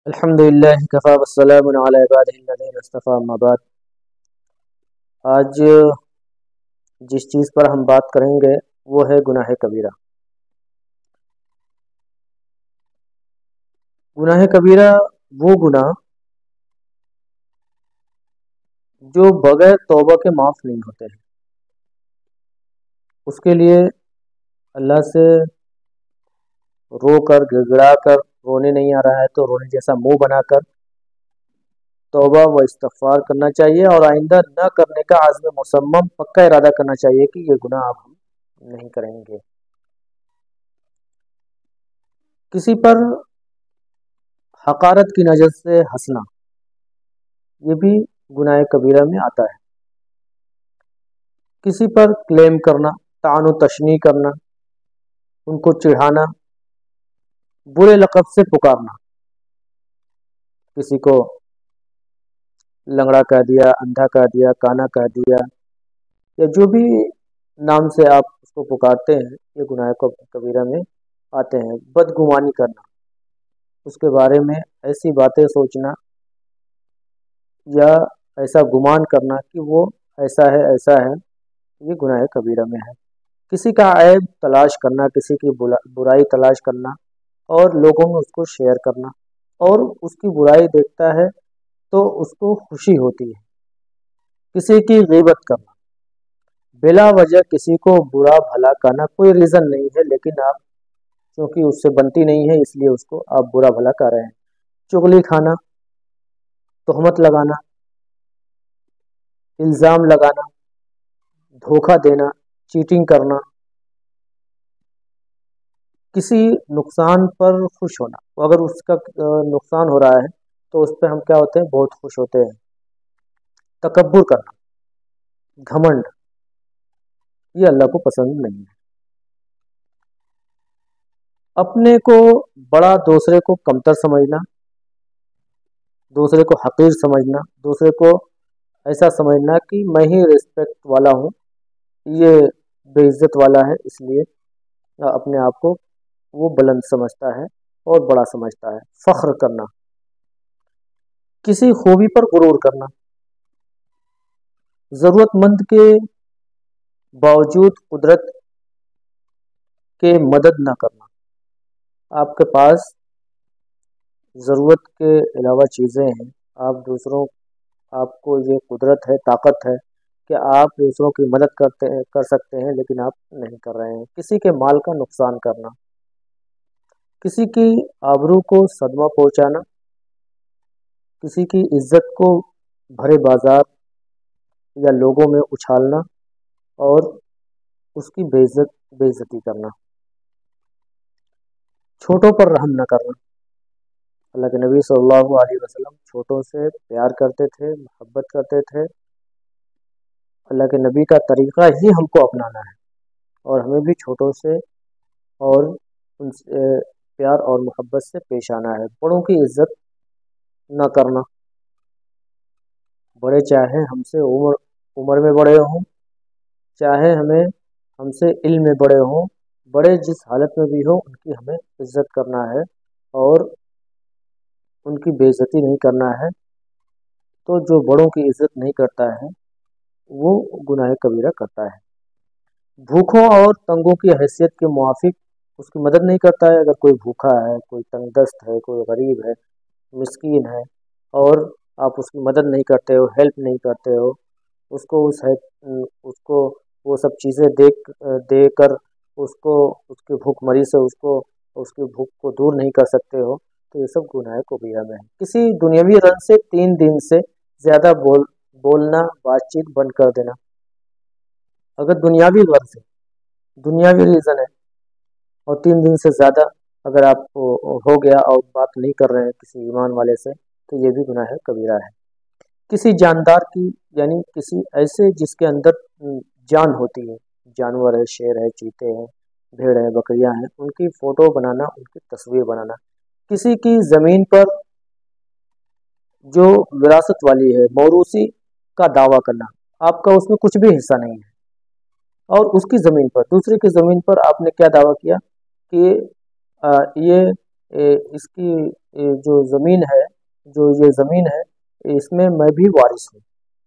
الحمدللہ کفا والسلام علی عبادہ الذین اصطفی اما بعد۔ آج جس چیز پر ہم بات کریں گے وہ ہے گناہ کبیرہ۔ گناہ کبیرہ وہ گناہ جو بغیر توبہ کے معاف نہیں ہوتے ہیں۔ اس کے لیے اللہ سے رو کر گڑ گڑا کر، رونے نہیں آ رہا ہے تو رونے جیسا منہ بنا کر توبہ و استغفار کرنا چاہیے، اور آئندہ نہ کرنے کا عزم مصمم پکا ارادہ کرنا چاہیے کہ یہ گناہ اب ہم نہیں کریں گے۔ کسی پر حقارت کی نظر سے ہنسنا یہ بھی گناہ کبیرہ میں آتا ہے۔ کسی پر کلیم کرنا، طعن و تشنیع کرنا، ان کو چڑھانا، برے لقب سے پکارنا، کسی کو لنگڑا کہہ دیا، اندھا کہہ دیا، کانا کہہ دیا، یا جو بھی نام سے آپ اس کو پکارتے ہیں، یہ گناہ کبیرہ میں آتے ہیں۔ بدگمانی کرنا، اس کے بارے میں ایسی باتیں سوچنا یا ایسا گمان کرنا کہ وہ ایسا ہے، یہ گناہ کبیرہ میں ہے۔ کسی کا عیب تلاش کرنا، کسی کی برائی تلاش کرنا اور لوگوں میں اس کو شیئر کرنا، اور اس کی برائی دیکھتا ہے تو اس کو خوشی ہوتی ہے۔ کسی کی غیبت کرنا، بلا وجہ کسی کو برا بھلا کہنا، کوئی ریزن نہیں ہے لیکن آپ کیونکہ اس سے بنتی نہیں ہے اس لیے اس کو آپ برا بھلا کر رہے ہیں۔ چغلی کھانا، تہمت لگانا، الزام لگانا، دھوکہ دینا، چیٹنگ کرنا، کسی نقصان پر خوش ہونا، اگر اس کا نقصان ہو رہا ہے تو اس پہ ہم کیا ہوتے ہیں، بہت خوش ہوتے ہیں۔ تکبر کرنا، گھمنڈ، یہ اللہ کو پسند نہیں ہے۔ اپنے کو بڑا، دوسرے کو کمتر سمجھنا، دوسرے کو حقیر سمجھنا، دوسرے کو ایسا سمجھنا کہ میں ہی رسپیکٹ والا ہوں، یہ بے عزت والا ہے، اس لیے اپنے آپ کو وہ بلند سمجھتا ہے اور بڑا سمجھتا ہے۔ فخر کرنا، کسی خوبی پر غرور کرنا، ضرورت مند کے باوجود قدرت کے مدد نہ کرنا۔ آپ کے پاس ضرورت کے علاوہ چیزیں ہیں، آپ کو یہ قدرت ہے، طاقت ہے کہ آپ دوسروں کی مدد کر سکتے ہیں لیکن آپ نہیں کر رہے ہیں۔ کسی کے مال کا نقصان کرنا، کسی کی آبرو کو صدمہ پہنچانا، کسی کی عزت کو بھرے بازار یا لوگوں میں اچھالنا اور اس کی بے عزتی کرنا۔ چھوٹوں پر رحم نہ کرنا، اللہ کے نبی صلی اللہ علیہ وسلم چھوٹوں سے پیار کرتے تھے، محبت کرتے تھے۔ اللہ کے نبی کا طریقہ ہی ہم کو اپنانا ہے، اور ہمیں بھی چھوٹوں سے اور ان سے پیار اور محبت سے پیش آنا ہے۔ بڑوں کی عزت نہ کرنا، بڑے چاہے ہم سے عمر میں بڑے ہوں، چاہے ہم سے علم میں بڑے ہوں، بڑے جس حالت میں بھی ہوں ان کی ہمیں عزت کرنا ہے اور ان کی بے عزتی نہیں کرنا ہے۔ تو جو بڑوں کی عزت نہیں کرتا ہے وہ گناہ کبیرہ کرتا ہے۔ بھوکھوں اور تنگوں کی حیثیت کے موافق اس کی مدد نہیں کرتا ہے۔ اگر کوئی بھوکا ہے، کوئی تنگ دست ہے، کوئی غریب ہے، مسکین ہے، اور آپ اس کی مدد نہیں کرتے ہو، ہیلپ نہیں کرتے ہو، اس کو وہ سب چیزیں دے کر اس کی بھوک مری سے اس کی بھوک کو دور نہیں کر سکتے ہو، تو یہ سب گناہ کبیرہ میں ہے۔ کسی دنیاوی رنج سے 3 دن سے زیادہ بولنا، بات چیت بند کر دینا۔ اگر دنیاوی غرض ہے، دنیاوی ریزن ہے، اور 3 دن سے زیادہ اگر آپ کو ہو گیا اور بات نہیں کر رہے ہیں کسی ایمان والے سے، تو یہ بھی گناہ کبیرہ ہے۔ کسی جاندار کی، یعنی کسی ایسے جس کے اندر جان ہوتی ہے، جانور ہے، شیر ہے، چیتے ہیں، بھیڑ ہے، بکریاں ہیں، ان کی فوٹو بنانا، ان کی تصویر بنانا۔ کسی کی زمین پر جو وراثت والی ہے، موروثی کا دعویٰ کرنا، آپ کا اس میں کچھ بھی حصہ نہیں ہے، اور اس کی زمین پر، دوسرے کی زمین پر آپ نے کیا دعویٰ کیا کہ یہ इसकी जो ज़मीन है, जो ये ज़मीन है, इसमें मैं भी वारिस हूँ,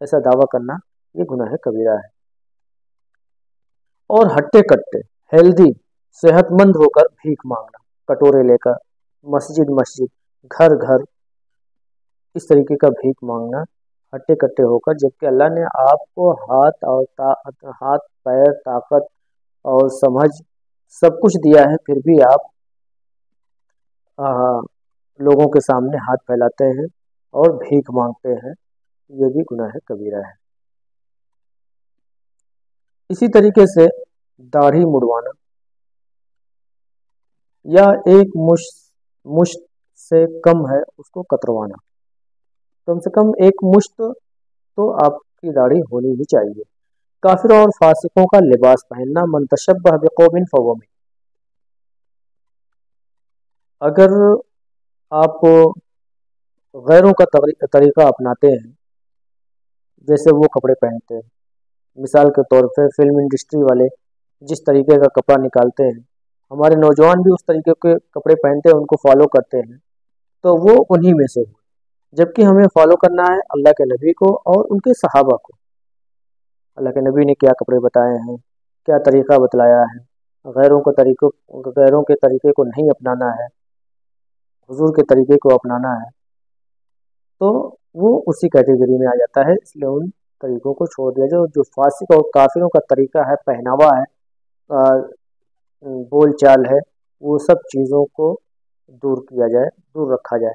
ऐसा दावा करना ये गुनाह कबीरा है। और हट्टे कट्टे हेल्दी सेहतमंद होकर भीख मांगना, कटोरे लेकर मस्जिद मस्जिद, घर घर, इस तरीके का भीख मांगना हट्टे कट्टे होकर, जबकि अल्लाह ने आपको हाथ और हाथ पैर ताकत और समझ सब कुछ दिया है, फिर भी आप आ, लोगों के सामने हाथ फैलाते हैं और भीख मांगते हैं, ये भी गुनाह कबीरा है। इसी तरीके से दाढ़ी मुड़वाना या एक मुश्त से कम है उसको कतरवाना, कम से कम एक मुश्त तो आपकी दाढ़ी होनी ही चाहिए। काफिर और फासिकों का लिबास पहनना, मन तशब्बह बिकौमिन फहुव मिन, अगर आप गैरों का तरीका अपनाते हैं, जैसे वो कपड़े पहनते हैं, मिसाल के तौर पे फिल्म इंडस्ट्री वाले जिस तरीके का कपड़ा निकालते हैं, हमारे नौजवान भी उस तरीके के कपड़े पहनते हैं, उनको फॉलो करते हैं, तो वो उन्हीं में से हुए। जबकि हमें फॉलो करना है अल्लाह के नबी को और उनके सहाबा को। अल्लाह के नबी ने क्या कपड़े बताए हैं, क्या तरीका बतलाया है, गैरों के तरीके को नहीं अपनाना है, हुजूर के तरीके को अपनाना है, तो वो उसी कैटेगरी में आ जाता है। इसलिए उन तरीकों को छोड़ दिया जाए। जो फासिक और काफिरों का तरीका है, पहनावा है, बोल चाल है, वो सब चीज़ों को दूर किया जाए, दूर रखा जाए।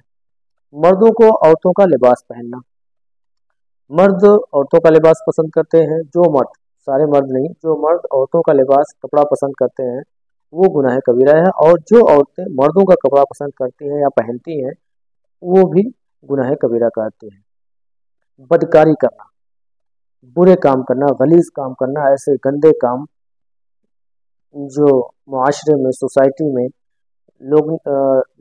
मर्दों को औरतों का लिबास पहनना, मर्द औरतों का लिबास पसंद करते हैं, जो मर्द, सारे मर्द नहीं, जो मर्द औरतों का लिबास कपड़ा पसंद करते हैं वो गुनाह कबीरा है, और जो औरतें मर्दों का कपड़ा पसंद करती हैं या पहनती हैं वो भी गुनाह कबीरा कहते हैं। बदकारी करना, बुरे काम करना, गलीज काम करना, ऐसे गंदे काम जो मुआशरे में, सोसाइटी में लोग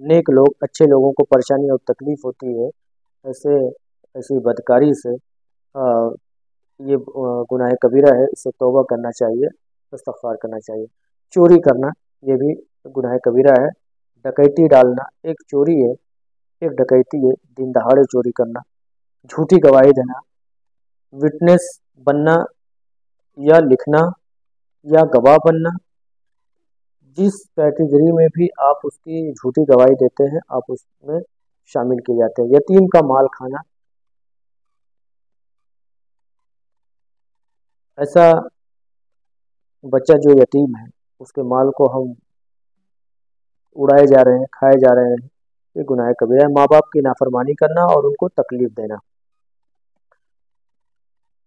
नेक लोग, अच्छे लोगों को परेशानी और तकलीफ होती है, ऐसे ऐसी बदकारी से ये गुनाह कबीरा है, इससे तौबा करना चाहिए, इस्तग़फ़ार करना चाहिए। चोरी करना ये भी गुनाह कबीरा है। डकैती डालना, एक चोरी है, एक डकैती है, दिन दहाड़े चोरी करना। झूठी गवाही देना, विटनेस बनना या लिखना या गवाह बनना, जिस कैटेगरी में भी आप उसकी झूठी गवाही देते हैं आप उसमें शामिल किए जाते हैं। यतीम का माल खाना, ऐसा बच्चा जो यतीम है उसके माल को हम उड़ाए जा रहे हैं, खाए जा रहे हैं, ये गुनाह कबीरा है। माँ बाप की नाफरमानी करना और उनको तकलीफ देना,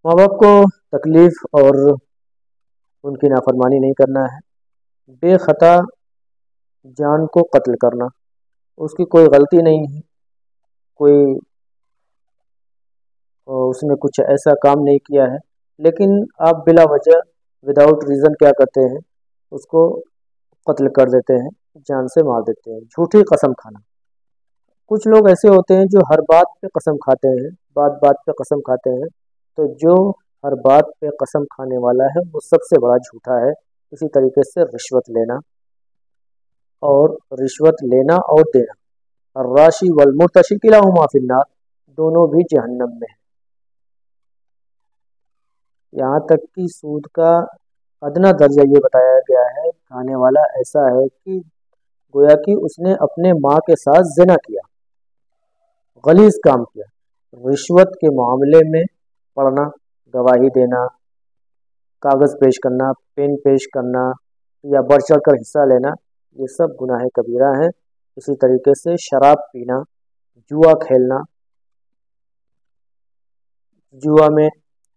माँ बाप को तकलीफ और उनकी नाफरमानी नहीं करना है। बेखता जान को कत्ल करना, उसकी कोई गलती नहीं है, कोई उसने कुछ ऐसा काम नहीं किया है, लेकिन आप बिला वजह विदाउट रीज़न क्या करते हैं, उसको कत्ल कर देते हैं, जान से मार देते हैं। झूठी कसम खाना, कुछ लोग ऐसे होते हैं जो हर बात पे कसम खाते हैं, बात बात पे कसम खाते हैं, तो जो हर बात पे कसम खाने वाला है वो सबसे बड़ा झूठा है। इसी तरीके से रिश्वत लेना और देना, अर्राशी वल मुर्तशी किलाहुमा फिन्नार, दोनों भी जहन्नम में है। यहाँ तक कि सूद का अदना दर्जा ये बताया गया है, खाने वाला ऐसा है कि गोया कि उसने अपने माँ के साथ जिना किया, गलीज काम किया। रिश्वत के मामले में पढ़ना, गवाही देना, कागज़ पेश करना, पेन पेश करना या बढ़ चढ़ कर हिस्सा लेना, ये सब गुनाह कबीरा हैं। इसी तरीके से शराब पीना, जुआ खेलना, जुआ में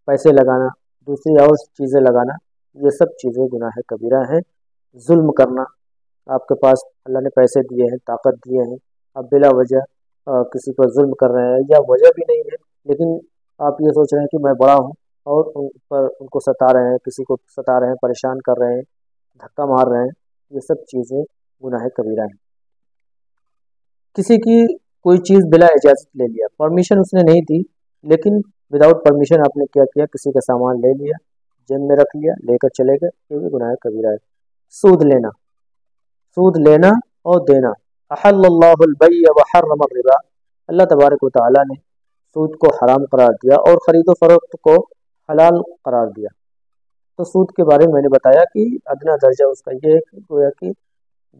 पैसे लगाना, दूसरी और चीज़ें लगाना, ये सब चीज़ें गुनाह कबीरा हैं। जुल्म करना, आपके पास अल्लाह ने पैसे दिए हैं, ताकत दिए हैं, आप बिला वजह किसी पर जुल्म कर रहे हैं या वजह भी नहीं है, लेकिन आप ये सोच रहे हैं कि मैं बड़ा हूँ और उन पर उनको सता रहे हैं, किसी को सता रहे हैं, परेशान कर रहे हैं, धक्का मार रहे हैं, ये सब चीज़ें गुनाह कबीरा हैं। किसी की कोई चीज़ बिला इजाज़त ले लिया, परमिशन उसने नहीं दी, लेकिन विदाउट परमिशन आपने क्या किया, किसी का सामान ले लिया, जेब में रख लिया, लेकर चले गए, ये भी गुनाह कबीरा है। सूद लेना, सूद लेना और देना, अहल्लल्लाहुल बैअ व हर्रमर रिबा, अल्लाह तबारक व तआला ने सूद को हराम करार दिया और ख़रीदो फरोख्त को हलाल करार दिया। तो सूद के बारे में मैंने बताया कि अदना दर्जा उसका ये है कि गोया कि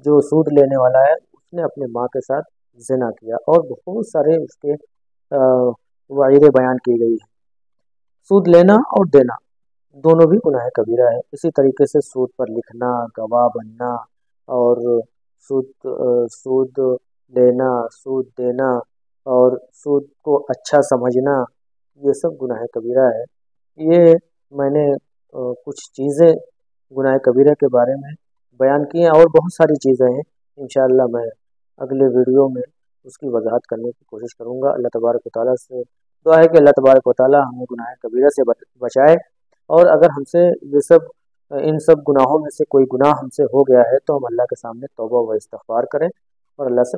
जो सूद लेने वाला है उसने अपने माँ के साथ ज़िना किया, और बहुत सारे उसके वाइदे बयान की गई है। सूद लेना और देना दोनों भी गुनाह कबीरा है। इसी तरीके से सूद पर लिखना, गवाह बनना, और सूद लेना, सूद देना, और सूद को अच्छा समझना, ये सब गुनाह कबीरा है। ये मैंने कुछ चीज़ें गुनाह कबीरा के बारे में बयान की हैं, और बहुत सारी चीज़ें हैं। इंशाअल्लाह मैं अगले वीडियो में उसकी वजाहत करने की कोशिश करूँगा। अल्लाह तबारक व तआला से दुआ है कि अल्लाह तबारक व तआला हमें गुनाह कबीरा से बचाए, और अगर हमसे ये सब इन सब गुनाहों में से कोई गुनाह हमसे हो गया है तो हम अल्लाह के सामने तौबा व इस्तिग़फ़ार करें और अल्लाह से